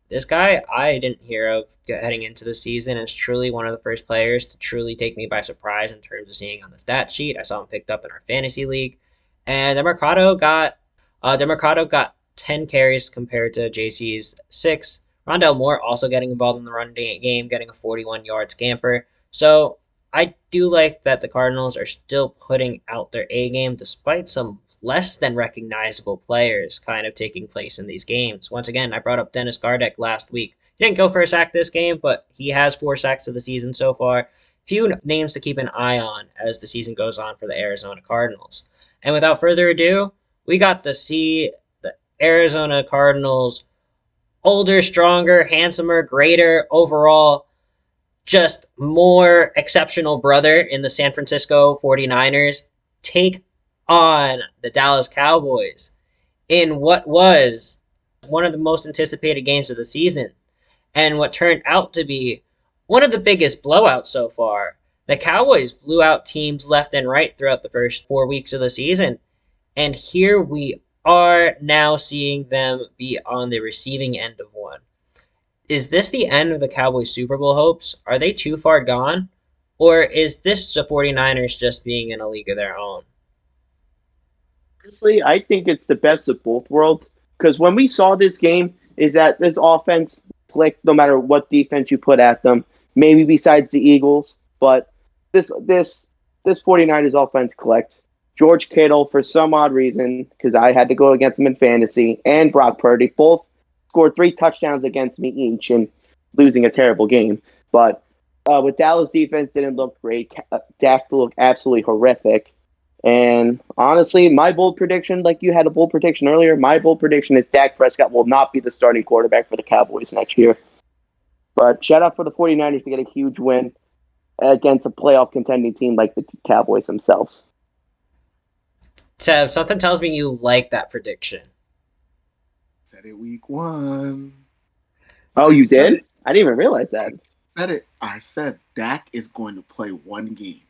This guy I didn't hear of heading into the season is truly one of the first players to truly take me by surprise in terms of seeing on the stat sheet. I saw him picked up in our fantasy league, and Demercado got 10 carries compared to JC's 6. Rondell Moore also getting involved in the run game, getting a 41-yard scamper. So I do like that the Cardinals are still putting out their A game despite some less than recognizable players kind of taking place in these games. Once again, I brought up Dennis Gardeck last week. He didn't go for a sack this game, but he has 4 sacks of the season so far. Few names to keep an eye on as the season goes on for the Arizona Cardinals. And without further ado, we got to see the Arizona Cardinals older, stronger, handsomer, greater overall, just more exceptional brother in the San Francisco 49ers take on the Dallas Cowboys in what was one of the most anticipated games of the season, and what turned out to be one of the biggest blowouts so far. The Cowboys blew out teams left and right throughout the first 4 weeks of the season. And here we are now seeing them be on the receiving end of one. Is this the end of the Cowboys Super Bowl hopes? Are they too far gone? Or is this the 49ers just being in a league of their own? Honestly, I think it's the best of both worlds. Because when we saw this game, is that this offense clicked no matter what defense you put at them. Maybe besides the Eagles, but this 49ers offense clicked. George Kittle, for some odd reason, because I had to go against him in fantasy, and Brock Purdy both scored 3 touchdowns against me each, and losing a terrible game. But with Dallas defense didn't look great. Dak looked absolutely horrific. And honestly, my bold prediction, like you had a bold prediction earlier, my bold prediction is Dak Prescott will not be the starting quarterback for the Cowboys next year. But shout out for the 49ers to get a huge win against a playoff contending team like the Cowboys themselves. Tev, something tells me you like that prediction. Said it week 1. Oh, you did? I didn't even realize that. I said Dak is going to play one game.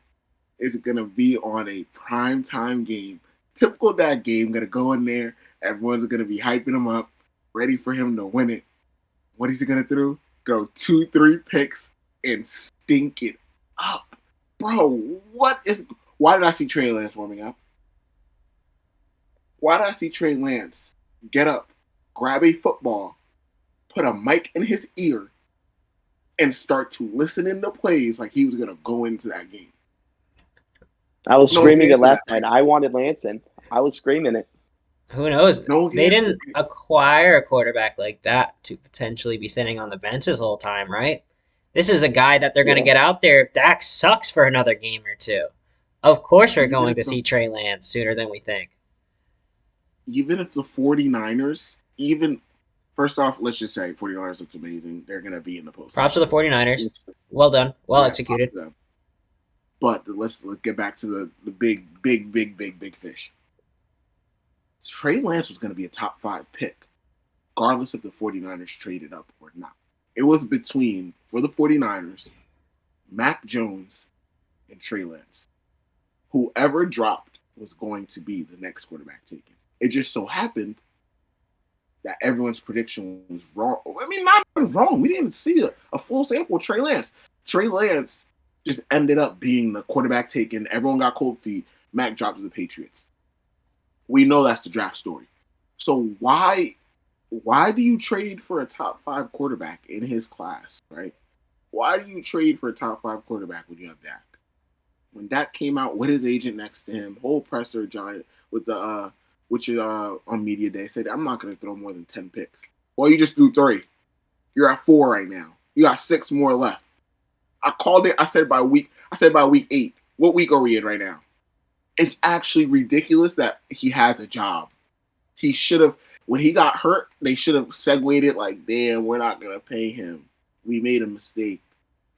It's going to be on a primetime game. Typical Dak game. Going to go in there. Everyone's going to be hyping him up, ready for him to win it. What is he going to do? Go 2-3 picks and stink it up. Bro, why did I see Trey Lance warming up? Why did I see Trey Lance get up, grab a football, put a mic in his ear, and start to listen in the plays like he was going to go into that game? I was screaming it last night. I wanted Lanson. I was screaming it. Who knows? They didn't acquire a quarterback like that to potentially be sitting on the bench this whole time, right? This is a guy that they're going to get out there if Dak sucks for another game or two. Of course we're going to see Trey Lance sooner than we think. Even if the 49ers, first off, let's just say 49ers looks amazing. They're going to be in the postseason. Props to the 49ers. Well done. Well executed. But let's get back to the big fish. Trey Lance was going to be a top 5 pick, regardless if the 49ers traded up or not. It was between, for the 49ers, Mac Jones and Trey Lance. Whoever dropped was going to be the next quarterback taken. It just so happened that everyone's prediction was wrong. I mean, not wrong. We didn't even see a full sample of Trey Lance. Trey Lance just ended up being the quarterback taken. Everyone got cold feet. Mac dropped to the Patriots. We know that's the draft story. So why do you trade for a top 5 quarterback in his class, right? Why do you trade for a top 5 quarterback when you have Dak? When Dak came out with his agent next to him, whole presser giant with the on media day said, I'm not going to throw more than 10 picks. Well, you just threw 3. You're at 4 right now. You got 6 more left. I called it. I said by week 8. What week are we in right now? It's actually ridiculous that he has a job. He should have, when he got hurt, they should have segued it like, damn, we're not going to pay him. We made a mistake.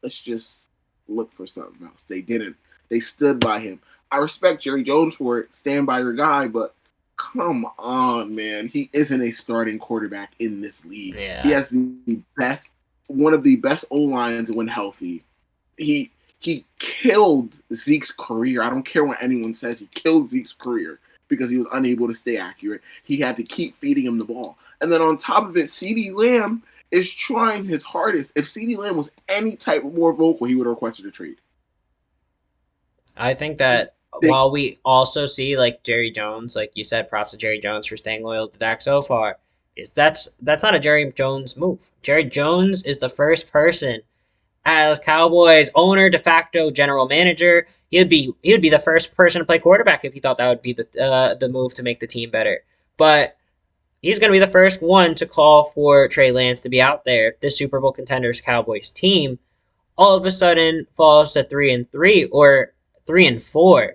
Let's just look for something else. They didn't. They stood by him. I respect Jerry Jones for it. Stand by your guy, but come on, man. He isn't a starting quarterback in this league. Yeah. He has one of the best O-lines when healthy. He killed Zeke's career. I don't care what anyone says. He killed Zeke's career because he was unable to stay accurate. He had to keep feeding him the ball. And then on top of it, CeeDee Lamb is trying his hardest. If CeeDee Lamb was any type of more vocal, he would have requested a trade. I think that while we also see like Jerry Jones, like you said, props to Jerry Jones for staying loyal to Dak so far, that's not a Jerry Jones move. Jerry Jones is the first person as Cowboys owner, de facto general manager. He would be the first person to play quarterback if he thought that would be the move to make the team better. But he's going to be the first one to call for Trey Lance to be out there if this Super Bowl contenders Cowboys team all of a sudden falls to 3-3 or 3-4.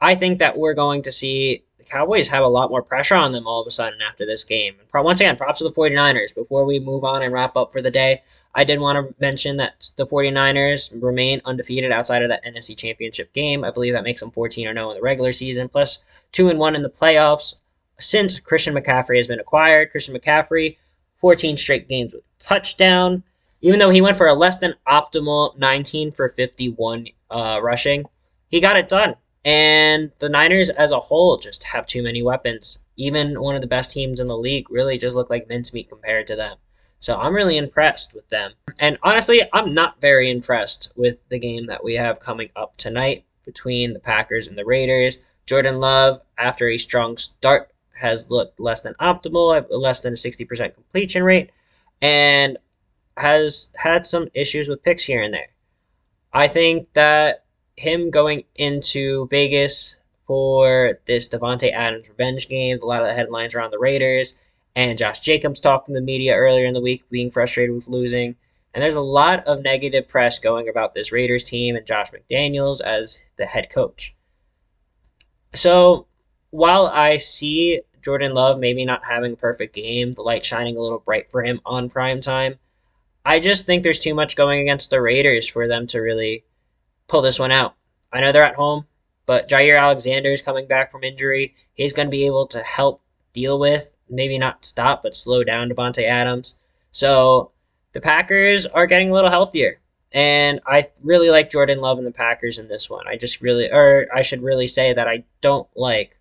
I think that we're going to see the Cowboys have a lot more pressure on them all of a sudden after this game. And once again, props to the 49ers. Before we move on and wrap up for the day, I did want to mention that the 49ers remain undefeated outside of that NFC Championship game. I believe that makes them 14-0 in the regular season, plus 2-1 in the playoffs since Christian McCaffrey has been acquired. Christian McCaffrey, 14 straight games with touchdown. Even though he went for a less than optimal 19 for 51 rushing, he got it done. And the Niners as a whole just have too many weapons. Even one of the best teams in the league really just look like mincemeat compared to them. So I'm really impressed with them. And honestly, I'm not very impressed with the game that we have coming up tonight between the Packers and the Raiders. Jordan Love, after a strong start, has looked less than optimal, less than a 60% completion rate, and has had some issues with picks here and there. I think that him going into Vegas for this Devontae Adams revenge game, a lot of the headlines around the Raiders, and Josh Jacobs talking to the media earlier in the week, being frustrated with losing. And there's a lot of negative press going about this Raiders team and Josh McDaniels as the head coach. So while I see Jordan Love maybe not having a perfect game, the light shining a little bright for him on prime time, I just think there's too much going against the Raiders for them to really pull this one out. I know they're at home, but Jair Alexander is coming back from injury. He's going to be able to help deal with, maybe not stop, but slow down Devontae Adams. So the Packers are getting a little healthier. And I really like Jordan Love and the Packers in this one. I should really say that I don't like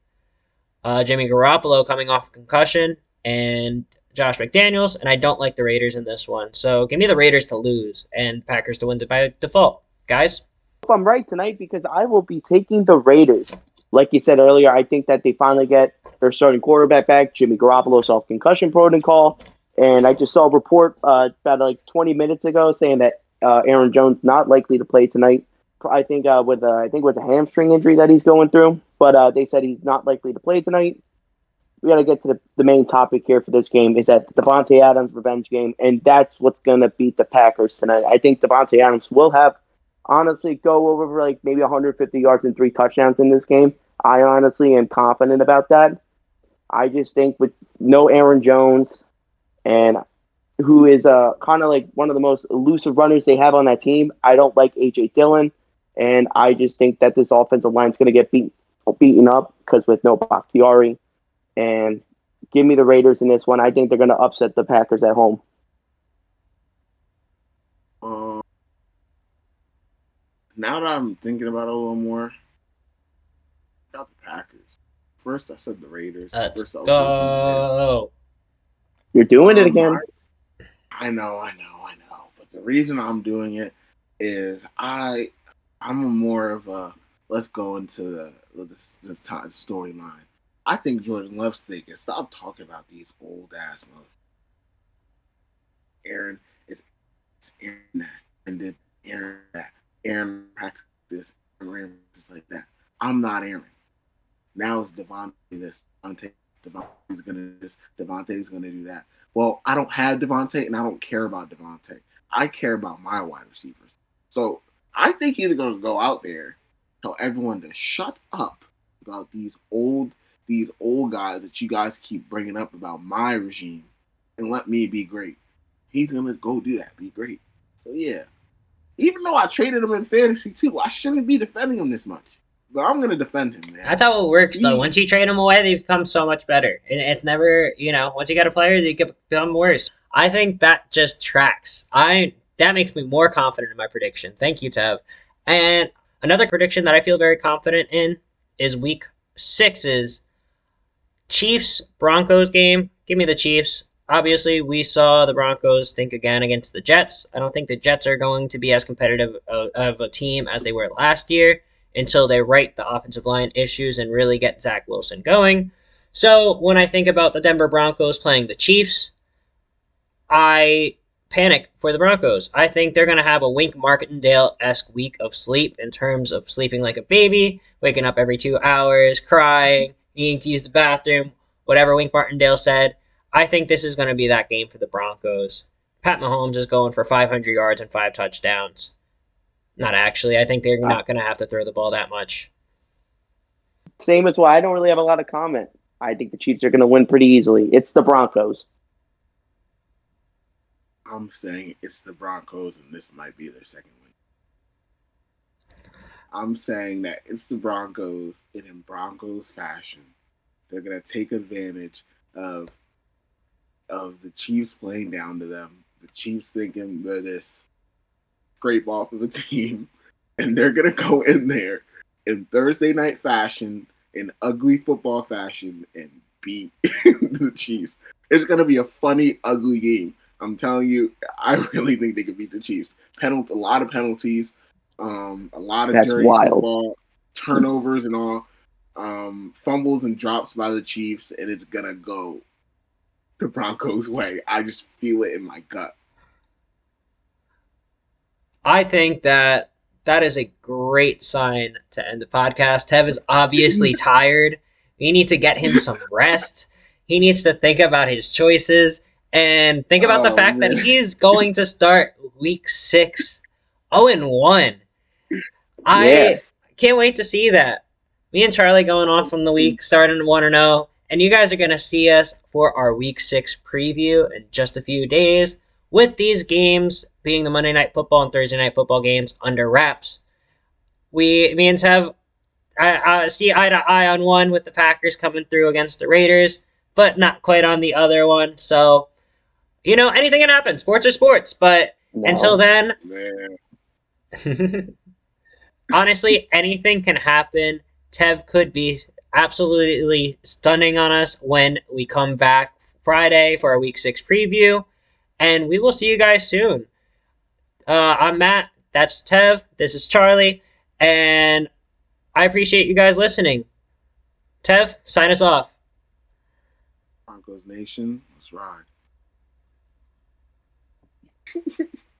Jimmy Garoppolo coming off a concussion and Josh McDaniels, and I don't like the Raiders in this one. So give me the Raiders to lose and Packers to win by default. Guys? If I'm right tonight, because I will be taking the Raiders. Like you said earlier, I think that they finally get their starting quarterback back. Jimmy Garoppolo's off concussion protocol. And I just saw a report about like 20 minutes ago saying that Aaron Jones not likely to play tonight. I think with a hamstring injury that he's going through. But they said he's not likely to play tonight. We got to get to the main topic here for this game is that Devontae Adams revenge game, and that's what's going to beat the Packers tonight. I think Devontae Adams will honestly go over for like maybe 150 yards and 3 touchdowns in this game. I honestly am confident about that. I just think with no Aaron Jones, and who is kind of like one of the most elusive runners they have on that team, I don't like A.J. Dillon, and I just think that this offensive line is going to get beaten up because with no Bakhtiari. And give me the Raiders in this one. I think they're going to upset the Packers at home. Now that I'm thinking about it a little more, I got the Packers. First, I said the Raiders. Let's go. You're doing it again. I know. But the reason I'm doing it is I'm more of a let's go into the storyline. I think Jordan Love's thinking, stop talking about these old ass motherfuckers. Aaron, it's Aaron that, and did Aaron that. Aaron practice this, Aaron just like that. I'm not Aaron. Now it's Devontae this, Devontae's gonna do that. Well, I don't have Devontae, and I don't care about Devontae. I care about my wide receivers. So I think he's gonna go out there, tell everyone to shut up about these old guys that you guys keep bringing up about my regime and let me be great. He's going to go do that, be great. So, yeah. Even though I traded him in fantasy, too, I shouldn't be defending him this much. But I'm going to defend him, man. That's how it works, though. Once you trade them away, they become so much better. And it's never, once you got a player, they become worse. I think that just tracks. That makes me more confident in my prediction. Thank you, Tev. And another prediction that I feel very confident in is Week 6's Chiefs-Broncos game. Give me the Chiefs. Obviously, we saw the Broncos think again against the Jets. I don't think the Jets are going to be as competitive of a team as they were last year until they right the offensive line issues and really get Zach Wilson going. So when I think about the Denver Broncos playing the Chiefs, I panic for the Broncos. I think they're going to have a Wink Martindale-esque week of sleep in terms of sleeping like a baby, waking up every 2 hours, crying, needing to use the bathroom, whatever Wink Martindale said. I think this is going to be that game for the Broncos. Pat Mahomes is going for 500 yards and 5 touchdowns. Not actually. I think they're not going to have to throw the ball that much. Same as why I don't really have a lot of comment. I think the Chiefs are going to win pretty easily. It's the Broncos. I'm saying it's the Broncos, and this might be their second win. I'm saying that it's the Broncos, and in Broncos fashion, they're going to take advantage of the Chiefs playing down to them. the Chiefs thinking they're this scrape off of a team, and they're gonna go in there in Thursday night fashion, in ugly football fashion, and beat the Chiefs. It's gonna be a funny, ugly game. I'm telling you, I really think they could beat the Chiefs. A lot of penalties, a lot of dirty football, turnovers and all, fumbles and drops by the Chiefs, and it's gonna go the Broncos' way. I just feel it in my gut. I think that is a great sign to end the podcast. Tev is obviously tired. We need to get him some rest. He needs to think about his choices and think about the fact that he's going to start week 6 0-1. I can't wait to see that. Me and Charlie going off from the week, starting 1-0, and you guys are going to see us for our week 6 preview in just a few days, with these games being the Monday Night Football and Thursday Night Football games under wraps. Me and Tev, I see eye to eye on one with the Packers coming through against the Raiders, but not quite on the other one. So, anything can happen. Sports are sports. But until then, honestly, anything can happen. Tev could be absolutely stunning on us when we come back Friday for our Week 6 preview. And we will see you guys soon. I'm Matt. That's Tev. This is Charlie. And I appreciate you guys listening. Tev, sign us off. Broncos Nation, let's ride.